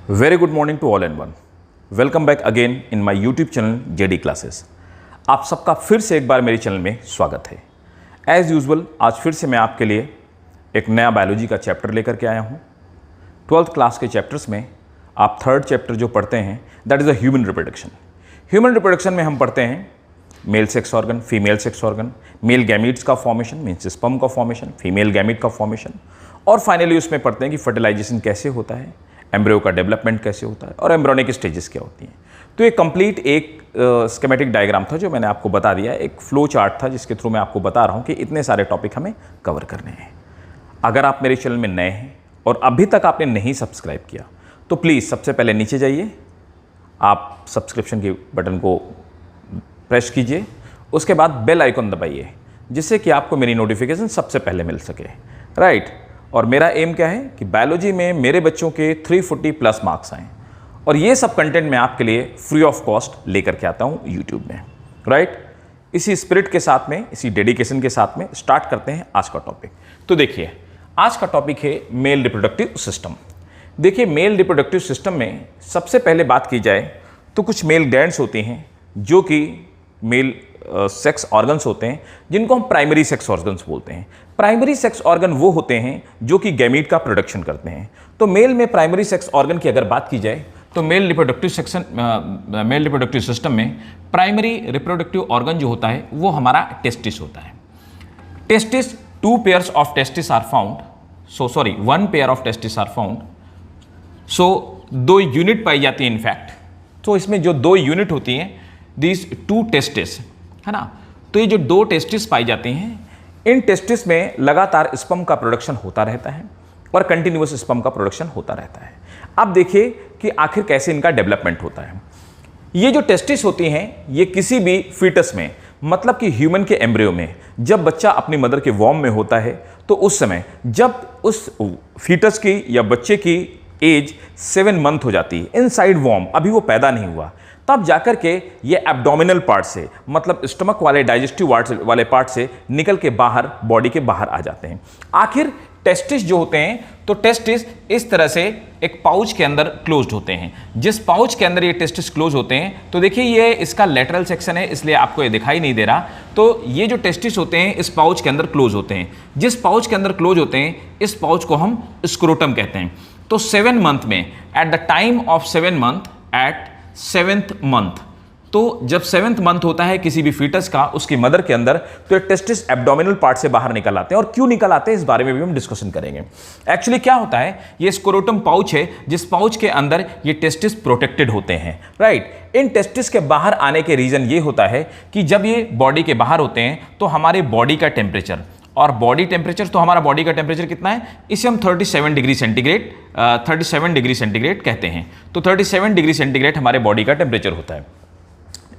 Very good morning to all and one. Welcome back again in my YouTube channel JD Classes. आप सबका फिर से एक बार मेरे चैनल में स्वागत है। एज यूजुअल आज फिर से मैं आपके लिए एक नया बायोलॉजी का चैप्टर लेकर के आया हूँ। 12th क्लास के चैप्टर्स में आप थर्ड चैप्टर जो पढ़ते हैं that is a human reproduction. Human reproduction में हम पढ़ते हैं male sex organ, female sex organ, male gametes का फॉर्मेशन मीन्स स्पर्म का फॉर्मेशन, फीमेल गैमीट का फॉर्मेशन, और फाइनली उसमें पढ़ते हैं कि फर्टिलाइजेशन कैसे होता है, एम्ब्रियो का डेवलपमेंट कैसे होता है और एम्ब्रियोनिक स्टेजेस क्या होती हैं। तो ये कंप्लीट एक स्कीमेटिक डायग्राम था जो मैंने आपको बता दिया, एक फ्लो चार्ट था जिसके थ्रू मैं आपको बता रहा हूँ कि इतने सारे टॉपिक हमें कवर करने हैं। अगर आप मेरे चैनल में नए हैं और अभी तक आपने नहीं सब्सक्राइब किया तो प्लीज़ सबसे पहले नीचे जाइए, आप सब्सक्रिप्शन के बटन को प्रेस कीजिए, उसके बाद बेल आइकन दबाइए जिससे कि आपको मेरी नोटिफिकेशन सबसे पहले मिल सके, राइट। और मेरा एम क्या है कि बायोलॉजी में मेरे बच्चों के 340 प्लस मार्क्स आएँ और ये सब कंटेंट मैं आपके लिए फ्री ऑफ कॉस्ट लेकर के आता हूँ यूट्यूब में, राइट। इसी स्पिरिट के साथ में, इसी डेडिकेशन के साथ में स्टार्ट करते हैं आज का टॉपिक। तो देखिए आज का टॉपिक है मेल रिप्रोडक्टिव सिस्टम। देखिए मेल रिप्रोडक्टिव सिस्टम में सबसे पहले बात की जाए तो कुछ मेल ग्लैंड्स होती हैं जो कि मेल सेक्स ऑर्गन्स होते हैं जिनको हम प्राइमरी सेक्स ऑर्गन्स बोलते हैं। प्राइमरी सेक्स ऑर्गन वो होते हैं जो कि गैमीट का प्रोडक्शन करते हैं। तो मेल में प्राइमरी सेक्स ऑर्गन की अगर बात की जाए तो मेल रिप्रोडक्टिव सिस्टम में प्राइमरी रिप्रोडक्टिव ऑर्गन जो होता है वो हमारा टेस्टिस होता है। Testis, 2 pairs of testis are found, 1 pair of testis are found. 2 unit पाई जाती है इनफैक्ट। तो इसमें जो 2 यूनिट होती हैं दीज 2 टेस्टिस, है ना। तो ये जो 2 टेस्टिस पाई जाती हैं, इन टेस्टिस में लगातार स्पर्म का प्रोडक्शन होता रहता है और कंटिन्यूअस स्पर्म का प्रोडक्शन होता रहता है। अब देखिए कि आखिर कैसे इनका डेवलपमेंट होता है। ये जो टेस्टिस होती हैं ये किसी भी फीटस में, मतलब कि ह्यूमन के एम्ब्रियो में, जब बच्चा अपनी मदर के वॉर्म में होता है तो उस समय जब उस फीटस की या बच्चे की एज 7 मंथ हो जाती है, इनसाइड वॉर्म, अभी वो पैदा नहीं हुआ, तब जाकर के ये एब्डोमिनल पार्ट से, मतलब स्टमक वाले डाइजेस्टिव वाले पार्ट से निकल के बाहर, बॉडी के बाहर आ जाते हैं। आखिर टेस्टिस जो होते हैं, तो टेस्टिस इस तरह से एक पाउच के अंदर क्लोज्ड होते हैं। जिस पाउच के अंदर ये टेस्टिस क्लोज होते हैं, तो देखिए ये इसका लेटरल सेक्शन है इसलिए आपको ये दिखाई नहीं दे रहा। तो ये जो टेस्टिस होते हैं इस पाउच के अंदर क्लोज होते हैं। जिस पाउच के अंदर क्लोज होते हैं इस पाउच को हम स्क्रोटम कहते हैं। तो 7 मंथ में, at the time of 7 month, at 7th month, तो जब 7th मंथ होता है किसी भी फीटस का उसकी मदर के अंदर, तो ये टेस्टिस एब्डोमिनल पार्ट से बाहर निकल आते हैं। और क्यों निकल आते हैं इस बारे में भी हम डिस्कशन करेंगे। एक्चुअली क्या होता है, ये स्क्रोटम पाउच है जिस पाउच के अंदर ये टेस्टिस प्रोटेक्टेड होते हैं, राइट। इन टेस्टिस के बाहर आने के रीजन ये होता है कि जब ये बॉडी के बाहर होते हैं तो हमारे बॉडी का टेम्परेचर, और बॉडी टेम्परेचर, तो हमारा बॉडी का टेम्परेचर कितना है, इसे हम 37 डिग्री सेंटीग्रेड कहते हैं। तो 37 डिग्री सेंटीग्रेड हमारे बॉडी का टेम्परेचर होता है।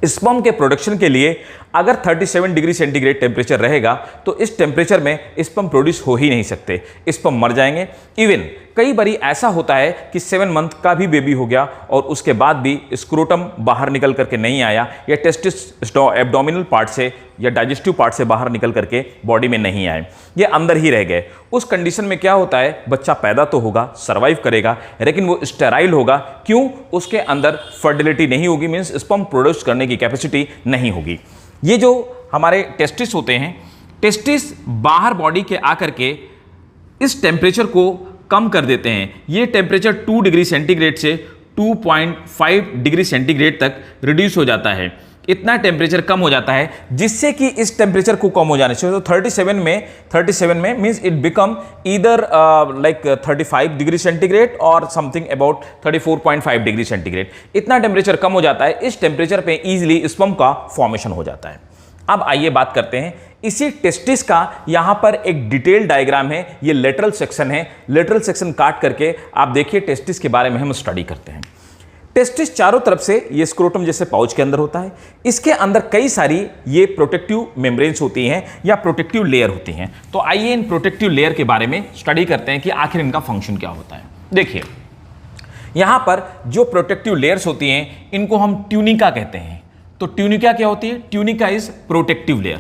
स्पर्म के प्रोडक्शन के लिए अगर 37 डिग्री सेंटीग्रेड टेम्परेचर रहेगा तो इस टेम्परेचर में स्पर्म प्रोड्यूस हो ही नहीं सकते, स्पर्म मर जाएंगे। इवन कई बारी ऐसा होता है कि 7 मंथ का भी बेबी हो गया और उसके बाद भी स्क्रोटम बाहर निकल करके नहीं आया, या टेस्टिस एब्डोमिनल पार्ट से या डाइजेस्टिव पार्ट से बाहर निकल करके बॉडी में नहीं आए, ये अंदर ही रह गए। उस कंडीशन में क्या होता है, बच्चा पैदा तो होगा, सर्वाइव करेगा, लेकिन वो स्टेराइल होगा। क्यों? उसके अंदर फर्टिलिटी नहीं होगी, मीन्स स्पर्म प्रोड्यूस करने की कैपेसिटी नहीं होगी। ये जो हमारे टेस्टिस होते हैं, टेस्टिस बाहर बॉडी के आकर के इस टेम्परेचर को कम कर देते हैं। ये टेम्परेचर 2 डिग्री सेंटीग्रेड से 2.5 डिग्री सेंटीग्रेड तक रिड्यूस हो जाता है। इतना टेम्परेचर कम हो जाता है जिससे कि इस टेम्परेचर को कम हो जाने से, तो 37 में means it become either like 35 degree centigrade और समथिंग अबाउट 34.5 डिग्री सेंटीग्रेड। इतना टेम्परेचर कम हो जाता है, इस टेम्परेचर पे इजीली स्पर्म का फॉर्मेशन हो जाता है। अब आइए बात करते हैं इसी टेस्टिस का। यहां पर एक डिटेल डायग्राम है, ये लेटरल सेक्शन है। लेटरल सेक्शन काट करके आप देखिए टेस्टिस के बारे में हम स्टडी करते हैं। टेस्टिस चारों तरफ से ये स्क्रोटम जैसे पाउच के अंदर होता है, इसके अंदर कई सारी ये प्रोटेक्टिव मेम्ब्रेन्स होती हैं या प्रोटेक्टिव लेयर होती हैं। तो आइए इन प्रोटेक्टिव लेयर के बारे में स्टडी करते हैं कि आखिर इनका फंक्शन क्या होता है। देखिए यहां पर जो प्रोटेक्टिव लेयर्स होती हैं इनको हम ट्यूनिका कहते हैं। तो ट्यूनिका क्या होती है? Tunica is protective layer.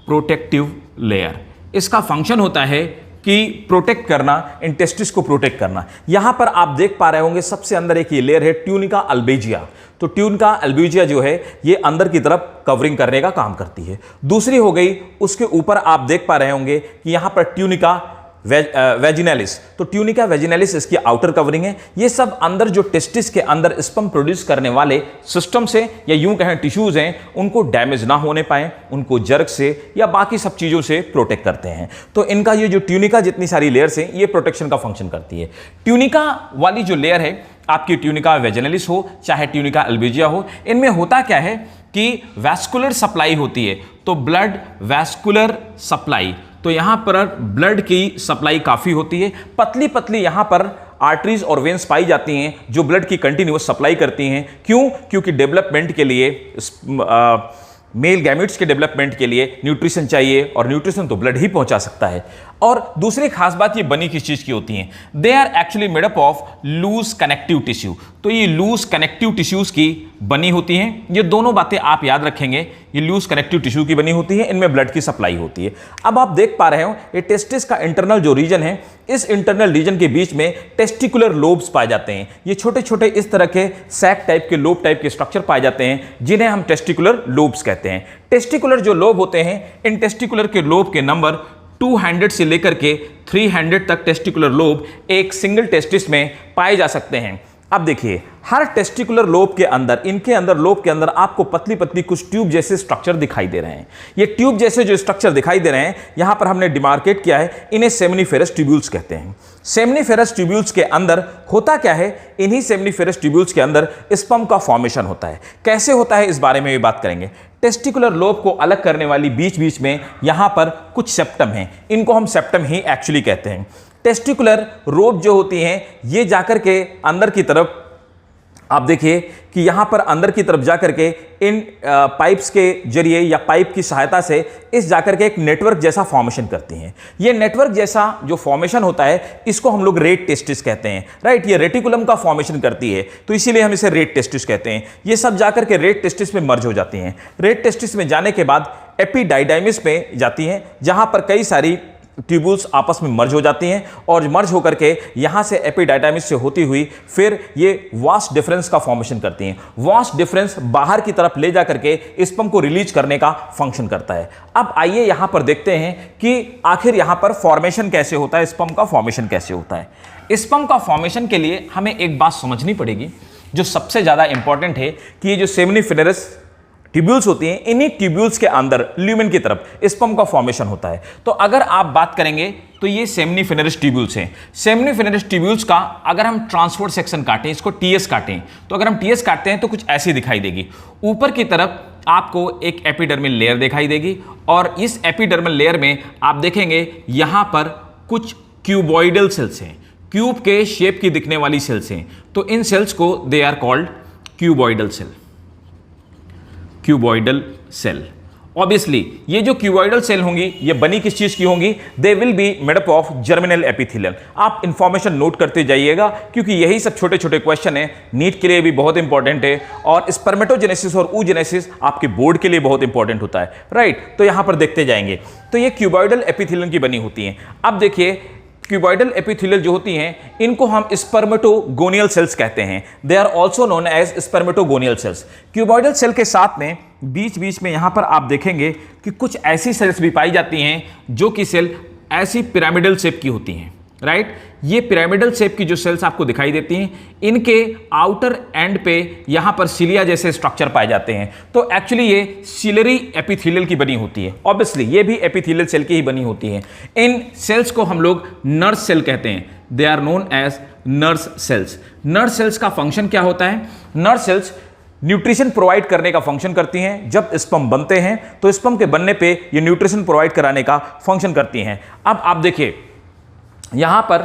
Protective layer, इसका फंक्शन होता है कि प्रोटेक्ट करना, इंटेस्टिस को प्रोटेक्ट करना। यहां पर आप देख पा रहे होंगे सबसे अंदर एक ये लेयर है ट्यूनिका अल्बेजिया। तो ट्यूनिका अल्बेजिया जो है ये अंदर की तरफ कवरिंग करने का काम करती है। दूसरी हो गई, उसके ऊपर आप देख पा रहे होंगे कि यहां पर ट्यूनिका वेजिनैलिस। तो ट्यूनिका वेजिनैलिस इसकी आउटर कवरिंग है। ये सब अंदर जो टेस्टिस के अंदर स्पर्म प्रोड्यूस करने वाले सिस्टम से या यूं कहें टिश्यूज हैं, उनको डैमेज ना होने पाए, उनको जर्क से या बाकी सब चीजों से प्रोटेक्ट करते हैं। तो इनका ये जो ट्यूनिका जितनी सारी लेयर्स हैं, ये प्रोटेक्शन का फंक्शन करती है। ट्यूनिका वाली जो लेयर है, आपकी ट्यूनिका वेजिनैलिस हो चाहे ट्यूनिका अल्बेजिया हो, इनमें होता क्या है कि वैस्कुलर सप्लाई होती है। तो ब्लड वैस्कुलर सप्लाई, तो यहां पर ब्लड की सप्लाई काफी होती है। पतली पतली यहां पर आर्टरीज और वेन्स पाई जाती हैं जो ब्लड की कंटिन्यूअस सप्लाई करती हैं। क्यों? क्योंकि डेवलपमेंट के लिए, मेल गैमेट्स के डेवलपमेंट के लिए न्यूट्रिशन चाहिए, और न्यूट्रिशन तो ब्लड ही पहुंचा सकता है। और दूसरी खास बात, ये बनी किस चीज की होती हैं? They are actually made up of loose connective tissue. तो ये लूज कनेक्टिव टिश्यूज की बनी होती हैं। ये दोनों बातें आप याद रखेंगे, ये लूज कनेक्टिव टिश्यू की बनी होती है, इनमें ब्लड की सप्लाई होती है। अब आप देख पा रहे हो ये टेस्टिस का इंटरनल जो रीजन है, इस इंटरनल रीजन के बीच में टेस्टिकुलर लोब्स पाए जाते हैं। ये छोटे छोटे इस तरह के सैक टाइप के, लोब टाइप के स्ट्रक्चर पाए जाते हैं, जिन्हें हम टेस्टिकुलर लोब्स कहते हैं। टेस्टिकुलर जो लोब होते हैं, इन टेस्टिकुलर के लोब के नंबर 200 से लेकर के 300 तक टेस्टिकुलर लोब एक सिंगल टेस्टिस में पाए जा सकते हैं। अब देखिए, हर टेस्टिकुलर लोब के अंदर, इनके अंदर लोब के अंदर आपको पतली पतली कुछ ट्यूब जैसे स्ट्रक्चर दिखाई दे रहे हैं। ये ट्यूब जैसे जो स्ट्रक्चर दिखाई दे रहे हैं, यहां पर हमने डिमार्केट किया है, इन्हें सेमिनिफेरस ट्यूब्यूल्स कहते हैं। सेमिनिफेरस ट्यूब्यूल्स के अंदर होता क्या है? इन्हीं सेमिनिफेरस ट्यूब्यूल्स के अंदर स्पर्म का फॉर्मेशन होता है। कैसे होता है, इस बारे में भी बात करेंगे। टेस्टिकुलर लोब को अलग करने वाली बीच बीच में यहां पर कुछ सेप्टम हैं, इनको हम सेप्टम ही एक्चुअली कहते हैं। टेस्टिकुलर रोब जो होती हैं, ये जाकर के अंदर की तरफ आप देखिए कि यहां पर अंदर की तरफ जाकर के इन पाइप्स के जरिए या पाइप की सहायता से इस जाकर के एक नेटवर्क जैसा फॉर्मेशन करती हैं। ये नेटवर्क जैसा जो फॉर्मेशन होता है, इसको हम लोग रेट टेस्टिस कहते हैं। राइट, ये रेटिकुलम का फॉर्मेशन करती है, तो इसीलिए हम इसे रेट टेस्टिस कहते हैं। ये सब जाकर के रेट टेस्टिस में मर्ज हो जाती हैं। रेट टेस्टिस में जाने के बाद एपिडाइडाइमिस में जाती हैं, जहां पर कई सारी ट्यूब्यूल्स आपस में मर्ज हो जाती हैं, और मर्ज होकर के यहां से एपिडाइडाइमिस से होती हुई फिर ये वास्ट डिफरेंस का फॉर्मेशन करती हैं। वास्ट डिफरेंस बाहर की तरफ ले जाकर के स्पर्म को रिलीज करने का फंक्शन करता है। अब आइए यहां पर देखते हैं कि आखिर यहां पर फॉर्मेशन कैसे होता है, स्पर्म का फॉर्मेशन कैसे होता है। स्पर्म का फॉर्मेशन के लिए हमें एक बात समझनी पड़ेगी जो सबसे ज्यादा इंपॉर्टेंट है, कि ये जो सेमिनिफेरस ट्यूब्यूल्स होती हैं, इन्हीं ट्यूब्यूल्स के अंदर ल्यूमेन की तरफ स्पर्म का फॉर्मेशन होता है। तो अगर आप बात करेंगे तो ये सेमिनिफेरस ट्यूब्यूल्स हैं। सेमिनिफेरस ट्यूब्यूल्स का अगर हम ट्रांसपोर्ट सेक्शन काटें, इसको टीएस काटें, तो अगर हम टीएस काटते हैं तो कुछ ऐसी दिखाई देगी। ऊपर की तरफ आपको एक एपिडर्मल लेयर दिखाई देगी, और इस एपिडर्मल लेयर में आप देखेंगे यहां पर कुछ क्यूबॉइडल सेल्स हैं, क्यूब के शेप की दिखने वाली सेल्स हैं। तो इन सेल्स को they are called cuboidal cell. Cuboidal cell, obviously ये जो क्यूबॉइडल सेल होंगी, ये बनी किस चीज की होंगी? They will be made up of germinal epithelium. आप इंफॉर्मेशन नोट करते जाइएगा, क्योंकि यही सब छोटे छोटे क्वेश्चन है, नीट के लिए भी बहुत इंपॉर्टेंट है, और स्पर्मेटोजेनेसिस और oogenesis आपके बोर्ड के लिए बहुत इंपॉर्टेंट होता है। राइट, तो यहां पर देखते जाएंगे। तो ये क्यूबॉइडल एपिथेलियम की बनी होती है। अब देखिए, क्यूबॉइडल एपिथेलियल जो होती हैं, इनको हम स्पर्मेटोगोनियल सेल्स कहते हैं। They are also known as spermatogonial cells. Cuboidal cell के साथ में बीच बीच में यहां पर आप देखेंगे कि कुछ ऐसी सेल्स भी पाई जाती हैं जो कि सेल ऐसी पिरामिडल शेप की होती हैं। राइट, ये पिरामिडल शेप की जो सेल्स आपको दिखाई देती हैं, इनके आउटर एंड पे यहां पर सिलिया जैसे स्ट्रक्चर पाए जाते हैं। तो एक्चुअली ये सिलरी एपिथेलियल की बनी होती है। ऑब्वियसली ये भी एपिथेलियल सेल की ही बनी होती है। इन सेल्स को हम लोग नर्स सेल कहते हैं। They are known as nurse cells. Nurse cells का फंक्शन क्या होता है? नर्स सेल्स न्यूट्रिशन प्रोवाइड करने का फंक्शन करती हैं। जब स्पर्म बनते हैं तो स्पर्म के बनने पे ये न्यूट्रिशन प्रोवाइड कराने का फंक्शन करती हैं। अब आप देखिए, यहां पर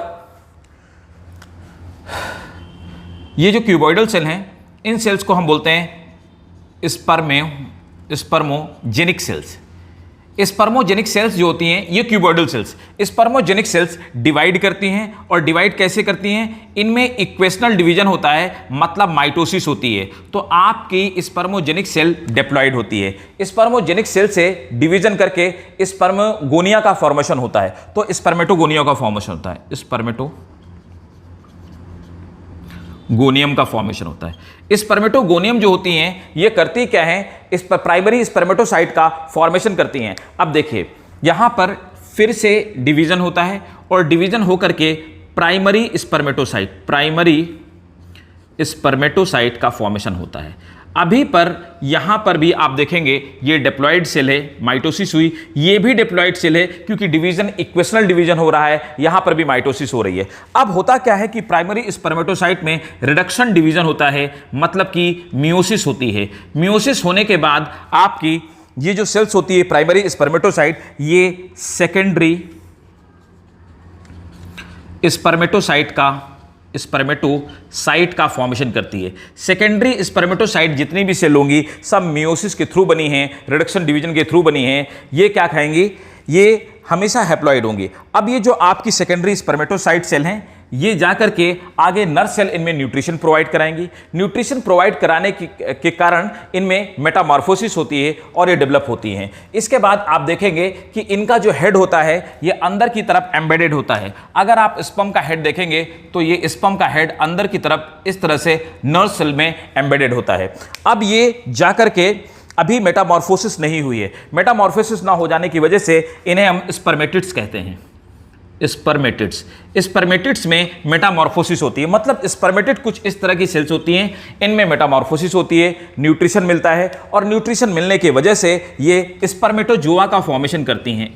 ये जो क्यूबॉइडल सेल हैं, इन सेल्स को हम बोलते हैं स्पर्मोजेनिक सेल्स। स्पर्मोजेनिक सेल्स जो होती हैं ये क्यूबॉइडल सेल्स, स्पर्मोजेनिक सेल्स डिवाइड करती हैं और डिवाइड कैसे करती हैं, इनमें इक्वेशनल डिवीजन होता है, मतलब माइटोसिस होती है। तो आपकी स्पर्मोजेनिक सेल डिप्लॉइड होती है, स्पर्मोजेनिक सेल से डिवीजन करके स्पर्मगोनिया का फॉर्मेशन होता है, तो स्पर्मेटोगोनिया का फॉर्मेशन होता है, स्पर्मेटोगोनियम का फॉर्मेशन होता है। स्पर्मेटोगोनियम जो होती हैं ये करती क्या है, इस पर प्राइमरी स्पर्मेटोसाइट का फॉर्मेशन करती हैं। अब देखिए यहां पर फिर से डिवीजन होता है और डिवीजन होकर के प्राइमरी स्पर्मेटोसाइट का फॉर्मेशन होता है। अभी पर यहां पर भी आप देखेंगे ये डिप्लॉइड सेल है, माइटोसिस हुई, ये भी डिप्लॉइड सेल है क्योंकि डिवीजन इक्वेशनल डिवीजन हो रहा है, यहां पर भी माइटोसिस हो रही है। अब होता क्या है कि प्राइमरी स्पर्मेटोसाइट में रिडक्शन डिवीजन होता है, मतलब कि मियोसिस होती है। मियोसिस होने के बाद आपकी ये जो सेल्स होती है प्राइमरी स्पर्मेटोसाइट, ये सेकेंडरी स्पर्मेटोसाइट का फॉर्मेशन करती है। सेकेंडरी स्पर्मेटोसाइट जितनी भी सेल होंगी सब मियोसिस के थ्रू बनी हैं, रिडक्शन डिवीजन के थ्रू बनी हैं। ये क्या खाएंगी, ये हमेशा हैप्लॉइड होंगी। अब ये जो आपकी सेकेंडरी स्पर्मेटोसाइट सेल हैं ये जाकर के आगे नर सेल इनमें न्यूट्रिशन प्रोवाइड कराएंगी। न्यूट्रिशन प्रोवाइड कराने के कारण इनमें मेटामॉर्फोसिस होती है और ये डेवलप होती हैं। इसके बाद आप देखेंगे कि इनका जो हेड होता है ये अंदर की तरफ एम्बेडेड होता है। अगर आप स्पर्म का हेड देखेंगे तो ये स्पर्म का हेड अंदर की तरफ इस तरह से नर सेल में एम्बेडेड होता है। अब ये जाकर के अभी मेटामॉर्फोसिस नहीं हुई है, मेटामॉर्फोसिस ना हो जाने की वजह से इन्हें हम स्पर्मेटिड्स कहते हैं। स्पर्मेटिड्स में मेटामॉर्फोसिस होती है, मतलब स्पर्मेटिड कुछ इस तरह की सेल्स होती हैं, इनमें मेटामॉर्फोसिस होती है, न्यूट्रिशन मिलता है और न्यूट्रिशन मिलने की वजह से ये स्पर्मेटोजोआ का फॉर्मेशन करती हैं।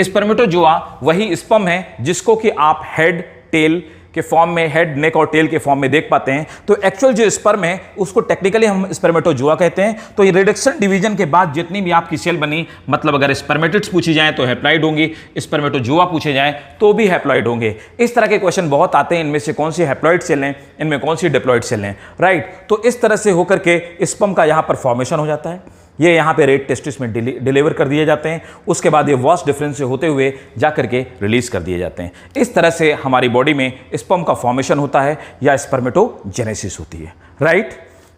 स्पर्मेटोजोआ वही स्पर्म है जिसको कि आप हेड टेल के फॉर्म में, हेड नेक और टेल के फॉर्म में देख पाते हैं। तो एक्चुअल जो स्पर्म है उसको टेक्निकली हम स्पर्मेटोजोआ कहते हैं। तो ये रिडक्शन डिवीजन के बाद जितनी भी आपकी सेल बनी, मतलब अगर स्पर्मेटिड्स पूछी जाए तो हैप्लॉइड होंगी, स्पर्मेटोजोआ पूछे जाए तो भी हैप्लॉइड होंगे। इस तरह के क्वेश्चन बहुत आते हैं, इनमें से कौन सी हैप्लॉइड सेल हैं, इनमें कौन सी डिप्लॉइड सेल हैं, राइट। तो इस तरह से होकर के स्पर्म का यहाँ पर फॉर्मेशन हो जाता है, ये यहाँ पे रेट टेस्टिस में डिलीवर कर दिए जाते हैं, उसके बाद ये वॉश डिफरेंस से होते हुए जा करके रिलीज कर दिए जाते हैं। इस तरह से हमारी बॉडी में स्पर्म का फॉर्मेशन होता है या स्पर्मेटोजेनेसिस होती है, राइट।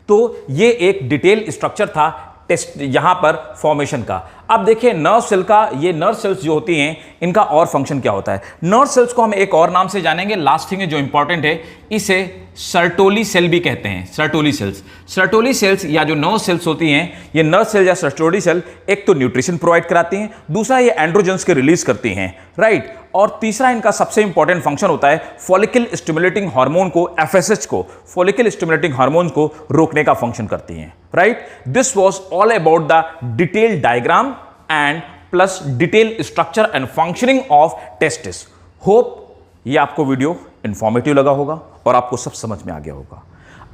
तो ये एक डिटेल स्ट्रक्चर था टेस्ट यहाँ पर फॉर्मेशन का। अब देखिए नर्व सेल का, ये नर्व सेल्स जो होती हैं इनका और फंक्शन क्या होता है। नर्व सेल्स को हम एक और नाम से जानेंगे, लास्ट थिंग है जो इंपॉर्टेंट है, इसे सर्टोली सेल भी कहते हैं। सर्टोली सेल्स या जो नर्व सेल्स होती हैं, ये नर्व सेल या सर्टोली सेल एक तो न्यूट्रिशन प्रोवाइड कराती हैं, दूसरा ये एंड्रोजन्स के रिलीज करती हैं, राइट। और तीसरा इनका सबसे इंपॉर्टेंट फंक्शन होता है फॉलिकल स्टिमुलेटिंग हार्मोन को, FSH को, फॉलिकल स्टिमुलेटिंग हार्मोन को रोकने का फंक्शन करती हैं, right. This was all about the detailed diagram and plus detail structure and functioning of testis. Hope ये आपको वीडियो इंफॉर्मेटिव लगा होगा और आपको सब समझ में आ गया होगा।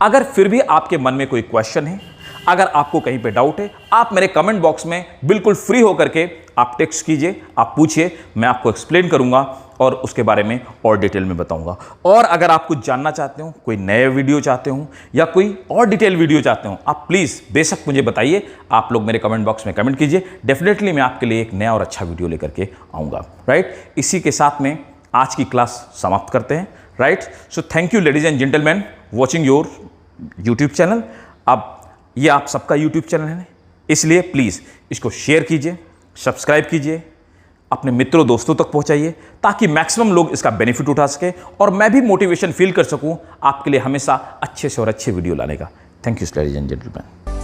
अगर फिर भी आपके मन में कोई क्वेश्चन है, अगर आपको कहीं पे डाउट है, आप मेरे कमेंट बॉक्स में बिल्कुल फ्री होकर के आप टेक्स्ट कीजिए, आप पूछिए, मैं आपको एक्सप्लेन करूंगा और उसके बारे में और डिटेल में बताऊंगा। और अगर आप कुछ जानना चाहते हो, कोई नए वीडियो चाहते हो या कोई और डिटेल वीडियो चाहते हो, आप प्लीज़ बेशक मुझे बताइए, आप लोग मेरे कमेंट बॉक्स में कमेंट कीजिए, डेफिनेटली मैं आपके लिए एक नया और अच्छा वीडियो लेकर के आऊँगा, राइट। इसी के साथ में आज की क्लास समाप्त करते हैं, right. So thank you ladies and gentleman watching your YouTube channel. अब ये आप सबका यूट्यूब चैनल है, इसलिए प्लीज़ इसको शेयर कीजिए, सब्सक्राइब कीजिए, अपने मित्रों दोस्तों तक पहुंचाइए ताकि मैक्सिमम लोग इसका बेनिफिट उठा सके और मैं भी मोटिवेशन फील कर सकूं आपके लिए हमेशा अच्छे से और अच्छे वीडियो लाने का। Thank you ladies and gentleman.